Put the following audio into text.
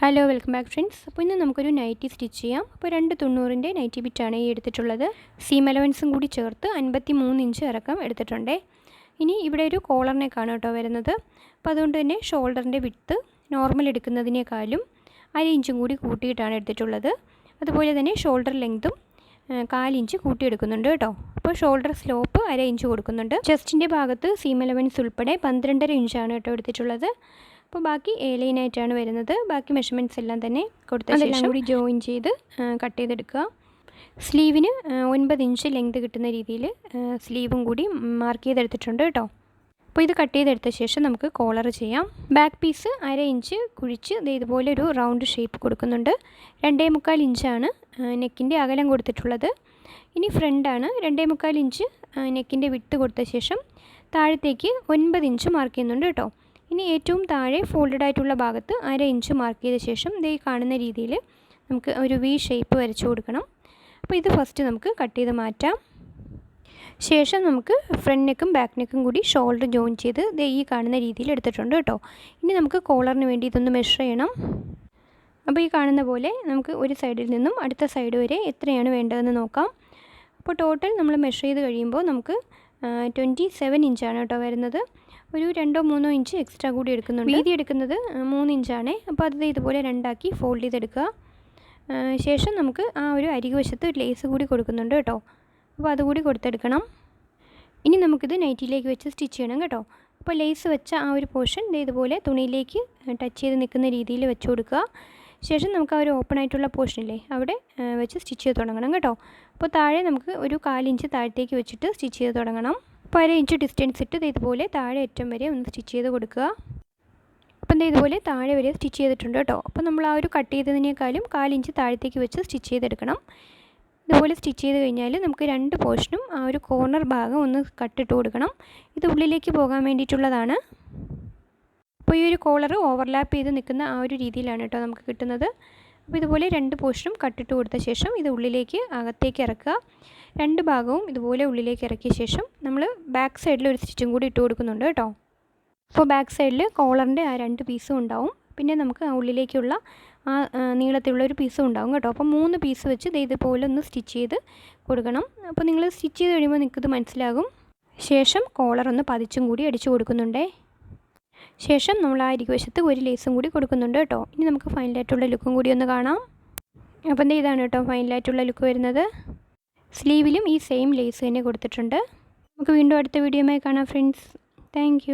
Hello welcome back friends. അപ്പോൾ ഇന്ന് നമുക്കൊരു നൈറ്റി സ്റ്റിച്ച് ചെയ്യാം. അപ്പോൾ 290-ൻ്റെ നൈറ്റി ബിറ്റാണ് ഈ എടുത്തിട്ടുള്ളത്. സീം അലവൻസും കൂടി ചേർത്ത് 53 ഇഞ്ച് ഇറക്കം എടുത്തിട്ടുണ്ട്. ഇനി ഇവിടെ ഒരു കോളർ നെക്കാണ് കേട്ടോ വരുന്നത്. അപ്പോൾ അതുകൊണ്ട് തന്നെ ഷോൾഡറിൻ്റെ വിഡ്ത്ത് നോർമൽ എടുക്കുന്നതിനേക്കാളും 1/2 ഇഞ്ചും കൂടി കൂട്ടിയിട്ടാണ് എടുത്തിട്ടുള്ളത്. അതുപോലെ തന്നെ ഷോൾഡർ ലെങ്ത്തും 1/4 ഇഞ്ച് കൂട്ടിയെടുക്കുന്നുണ്ട് കേട്ടോ. അപ്പോൾ ഷോൾഡർ സ്ലോപ്പ് 1/2 ഇഞ്ച് കൊടുക്കുന്നുണ്ട്. ചെസ്റ്റിൻ്റെ ഭാഗത്ത് സീം അലവൻസ് ഉൾപ്പെടെ 12.5 ഇഞ്ചാണ് കേട്ടോ എടുത്തിട്ടുള്ളത്. അപ്പോൾ ബാക്കി എ ലൈനായിട്ടാണ് വരുന്നത്. ബാക്കി മെഷർമെൻറ്റ്സ് എല്ലാം തന്നെ കൊടുത്ത ശേഷം കൂടി ജോയിൻ ചെയ്ത് കട്ട് ചെയ്തെടുക്കുക. സ്ലീവിന് 9 ഇഞ്ച് ലെങ്ത് കിട്ടുന്ന രീതിയിൽ സ്ലീവും കൂടി മാർക്ക് ചെയ്തെടുത്തിട്ടുണ്ട് കേട്ടോ. അപ്പോൾ ഇത് കട്ട് ചെയ്തെടുത്ത ശേഷം നമുക്ക് കോളർ ചെയ്യാം. ബാക്ക് പീസ് 1/2 ഇഞ്ച് കുഴിച്ച് ഇതുപോലെ ഒരു റൗണ്ട് ഷേപ്പ് കൊടുക്കുന്നുണ്ട്. 2.25 ഇഞ്ചാണ് നെക്കിൻ്റെ അകലം കൊടുത്തിട്ടുള്ളത്. ഇനി ഫ്രണ്ടാണ് 2.25 ഇഞ്ച് നെക്കിൻ്റെ വിട്ട് കൊടുത്ത ശേഷം താഴത്തേക്ക് 9 ഇഞ്ച് മാർക്ക് ചെയ്യുന്നുണ്ട് കേട്ടോ. ഇനി ഏറ്റവും താഴെ ഫോൾഡഡ് ആയിട്ടുള്ള ഭാഗത്ത് 1/2 ഇഞ്ച് മാർക്ക് ചെയ്ത ശേഷം ഈ കാണുന്ന രീതിയിൽ നമുക്ക് ഒരു വി ഷേപ്പ് വരച്ചു കൊടുക്കണം. അപ്പോൾ ഇത് ഫസ്റ്റ് നമുക്ക് കട്ട് ചെയ്ത് മാറ്റാം. ശേഷം നമുക്ക് ഫ്രണ്ട് നെക്കും ബാക്ക് നെക്കും കൂടി ഷോൾഡർ ജോയിൻ ചെയ്ത് ഈ കാണുന്ന രീതിയിൽ എടുത്തിട്ടുണ്ട് കേട്ടോ. ഇനി നമുക്ക് കോളറിന് വേണ്ടി ഇതൊന്ന് മെഷർ ചെയ്യണം. അപ്പോൾ ഈ കാണുന്ന പോലെ നമുക്ക് ഒരു സൈഡിൽ നിന്നും അടുത്ത സൈഡ് വരെ എത്രയാണ് വേണ്ടതെന്ന് നോക്കാം. അപ്പോൾ ടോട്ടൽ നമ്മൾ മെഷർ ചെയ്ത് കഴിയുമ്പോൾ നമുക്ക് 27 ഇഞ്ചാണ് കേട്ടോ വരുന്നത്. ഒരു 2-3 ഇഞ്ച് എക്സ്ട്രാ കൂടി എടുക്കുന്നുണ്ട്. വീതി എടുക്കുന്നത് 3 ഇഞ്ചാണ്. അപ്പോൾ അത് ഇതുപോലെ രണ്ടാക്കി ഫോൾഡ് ചെയ്തെടുക്കുക. ശേഷം നമുക്ക് ആ ഒരു അരികുവശത്ത് ലേസ് കൂടി കൊടുക്കുന്നുണ്ട് കേട്ടോ. അപ്പോൾ അതുകൂടി കൊടുത്തെടുക്കണം. ഇനി നമുക്കിത് നൈറ്റിയിലേക്ക് വെച്ച് സ്റ്റിച്ച് ചെയ്യണം കേട്ടോ. അപ്പോൾ ലേസ് വെച്ച ആ ഒരു പോർഷൻ ഇതുപോലെ തുണിയിലേക്ക് ടച്ച് ചെയ്ത് നിൽക്കുന്ന രീതിയിൽ വെച്ച് കൊടുക്കുക. ശേഷം നമുക്ക് ആ ഒരു ഓപ്പൺ ആയിട്ടുള്ള പോർഷനില്ലേ അവിടെ വെച്ച് സ്റ്റിച്ച് ചെയ്ത് തുടങ്ങണം കേട്ടോ. അപ്പോൾ താഴെ നമുക്ക് ഒരു 1/4 ഇഞ്ച് താഴത്തേക്ക് വെച്ചിട്ട് സ്റ്റിച്ച് ചെയ്ത് തുടങ്ങണം. അപ്പോൾ 1/2 ഇഞ്ച് ഡിസ്റ്റൻസ് ഇട്ട് ഇതുപോലെ താഴെ അറ്റം വരെ ഒന്ന് സ്റ്റിച്ച് ചെയ്ത് കൊടുക്കുക. അപ്പം ഇതുപോലെ താഴെ വരെ സ്റ്റിച്ച് ചെയ്തിട്ടുണ്ട് കേട്ടോ. അപ്പോൾ നമ്മൾ ആ ഒരു കട്ട് ചെയ്തതിനേക്കാളും 1/4 ഇഞ്ച് താഴത്തേക്ക് വെച്ച് സ്റ്റിച്ച് ചെയ്തെടുക്കണം. ഇതുപോലെ സ്റ്റിച്ച് ചെയ്ത് കഴിഞ്ഞാൽ നമുക്ക് 2 പോർഷനും ആ ഒരു കോർണർ ഭാഗം ഒന്ന് കട്ടിട്ട് കൊടുക്കണം. ഇത് ഉള്ളിലേക്ക് പോകാൻ വേണ്ടിയിട്ടുള്ളതാണ്. അപ്പോൾ ഈ ഒരു കോളർ ഓവർലാപ്പ് ചെയ്ത് നിൽക്കുന്ന ആ ഒരു രീതിയിലാണ് കേട്ടോ നമുക്ക് കിട്ടുന്നത്. അപ്പോൾ ഇതുപോലെ 2 പോർഷനും കട്ടിട്ട് കൊടുത്ത ശേഷം ഇത് ഉള്ളിലേക്ക് അകത്തേക്ക് ഇറക്കുക. 2 ഭാഗവും ഇതുപോലെ ഉള്ളിലേക്ക് ഇറക്കിയ ശേഷം നമ്മൾ ബാക്ക് സൈഡിൽ ഒരു സ്റ്റിച്ചും കൂടി ഇട്ട് കൊടുക്കുന്നുണ്ട് കേട്ടോ. അപ്പോൾ ബാക്ക് സൈഡിൽ കോളറിൻ്റെ ആ 2 പീസും ഉണ്ടാവും. പിന്നെ നമുക്ക് ആ ഉള്ളിലേക്കുള്ള ആ നീളത്തിലുള്ള ഒരു പീസും ഉണ്ടാവും കേട്ടോ. അപ്പോൾ 3 പീസ് വെച്ച് ഇതുപോലെ ഒന്ന് സ്റ്റിച്ച് ചെയ്ത് കൊടുക്കണം. അപ്പോൾ നിങ്ങൾ സ്റ്റിച്ച് ചെയ്ത് കഴിയുമ്പോൾ നിങ്ങൾക്കിത് മനസ്സിലാകും. ശേഷം കോളർ ഒന്ന് പതിച്ചും കൂടി അടിച്ചു കൊടുക്കുന്നുണ്ടേ. ശേഷം നമ്മൾ ആ അരികുവശത്ത് ഒരു ലേസും കൂടി കൊടുക്കുന്നുണ്ട് കേട്ടോ. ഇനി നമുക്ക് ഫൈനലായിട്ടുള്ള ലുക്കും കൂടി ഒന്ന് കാണാം. അപ്പം ഇതാണ് കേട്ടോ ഫൈനലായിട്ടുള്ള ലുക്ക് വരുന്നത്. സ്ലീവിലും ഈ സെയിം ലേസ് തന്നെ കൊടുത്തിട്ടുണ്ട്. നമുക്ക് വീണ്ടും അടുത്ത വീഡിയോയുമായി കാണാം ഫ്രണ്ട്സ്. താങ്ക്